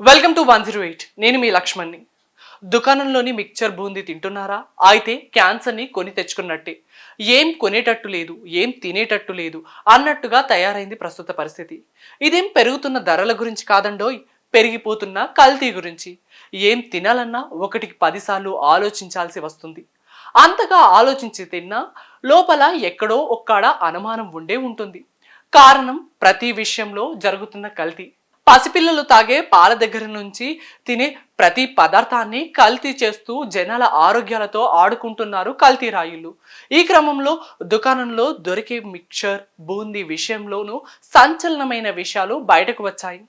Welcome to 108. నేను మీ లక్ష్మణ్ని. దుకాణంలోని mixture boondi తింటున్నారా? అయితే క్యాన్సర్ని కొని తెచ్చుకున్నట్టే. ఏం కొనేటట్టు లేదు, ఏం తినేటట్టు లేదు అన్నట్టుగా తయారైంది ప్రస్తుత పరిస్థితి. ఇదేం పెరుగుతున్న ధరల గురించి కాదండోయ్, పెరిగిపోతున్న కల్తీ గురించి. ఏం తినాలన్నా ఒకటికి 10 సార్లు ఆలోచించాల్సి వస్తుంది. అంతగా ఆలోచించి తిన్నా లోపల ఎక్కడో ఒక్కడ అనుమానం ఉండే ఉంటుంది. కారణం ప్రతి విషయంలో జరుగుతున్న కల్తీ. పసిపిల్లలు తాగే పాల దగ్గర నుంచి తినే ప్రతి పదార్థాన్ని కల్తీ చేస్తూ జనాల ఆరోగ్యాలతో ఆడుకుంటున్నారు కల్తీ రాయుళ్ళు. ఈ క్రమంలో దుకాణంలో దొరికే మిక్చర్ బూందీ విషయంలోనూ సంచలనమైన విషయాలు బయటకు వచ్చాయి.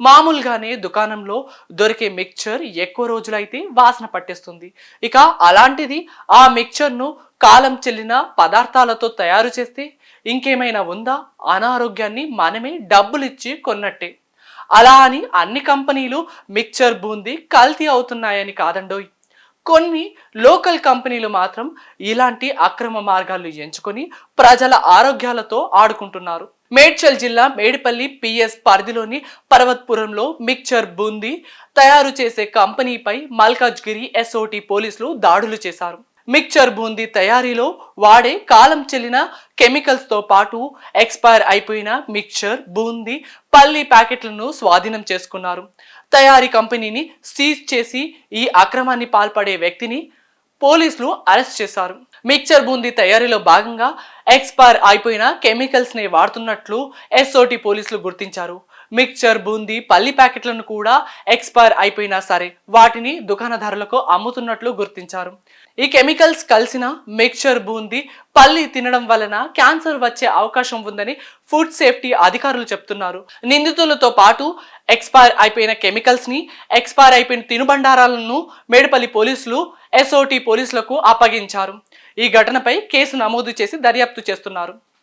మామూలుగానే దుకాణంలో దొరికే మిక్చర్ ఎక్కువ రోజులైతే వాసన పట్టేస్తుంది. ఇక అలాంటిది ఆ మిక్చర్ను కాలం చెల్లిన పదార్థాలతో తయారు చేస్తే ఇంకేమైనా ఉందా? అనారోగ్యాన్ని మనమే డబ్బులిచ్చి కొన్నట్టే. అలా అని అన్ని కంపెనీలు మిక్చర్ బూందీ కల్తీ అవుతున్నాయని కాదండోయ్. కొన్ని లోకల్ కంపెనీలు మాత్రం ఇలాంటి అక్రమ మార్గాలు ఎంచుకొని ప్రజల ఆరోగ్యాలతో ఆడుకుంటున్నారు. మేడ్చల్ జిల్లా మేడిపల్లి పిఎస్ పరిధిలోని పర్వత్పురంలో మిక్చర్ బూందీ తయారు చేసే కంపెనీపై మల్కాజ్గిరి ఎస్ఓటి పోలీసులు దాడులు చేశారు. మిక్చర్ బూందీ తయారీలో వాడే కాలం చెల్లిన కెమికల్స్ తో పాటు ఎక్స్పైర్ అయిపోయిన మిక్చర్ బూందీ పల్లి ప్యాకెట్లను స్వాధీనం చేసుకున్నారు. తయారీ కంపెనీని సీజ్ చేసి ఈ అక్రమాన్ని పాల్పడే వ్యక్తిని పోలీసులు అరెస్ట్ చేశారు. మిక్చర్ బూందీ తయారీలో భాగంగా ఎక్స్పైర్ అయిపోయిన కెమికల్స్ ని వాడుతున్నట్లు ఎస్ఓటి పోలీసులు గుర్తించారు. మిక్చర్ బూందీ పల్లి ప్యాకెట్లను కూడా ఎక్స్పైర్ అయిపోయినా సరే వాటిని దుకాణదారులకు అమ్ముతున్నట్లు గుర్తించారు. ఈ కెమికల్స్ కలిసిన మిక్చర్ బూందీ పల్లి తినడం వలన క్యాన్సర్ వచ్చే అవకాశం ఉందని ఫుడ్ సేఫ్టీ అధికారులు చెప్తున్నారు. నిందితులతో పాటు ఎక్స్పైర్ అయిపోయిన కెమికల్స్ ని ఎక్స్పైర్ అయిపోయిన తినుబండారాలను మేడిపల్లి పోలీసులు ఎస్ఓటి పోలీసులకు అప్పగించారు. ఈ ఘటనపై కేసు నమోదు చేసి దర్యాప్తు చేస్తున్నారు.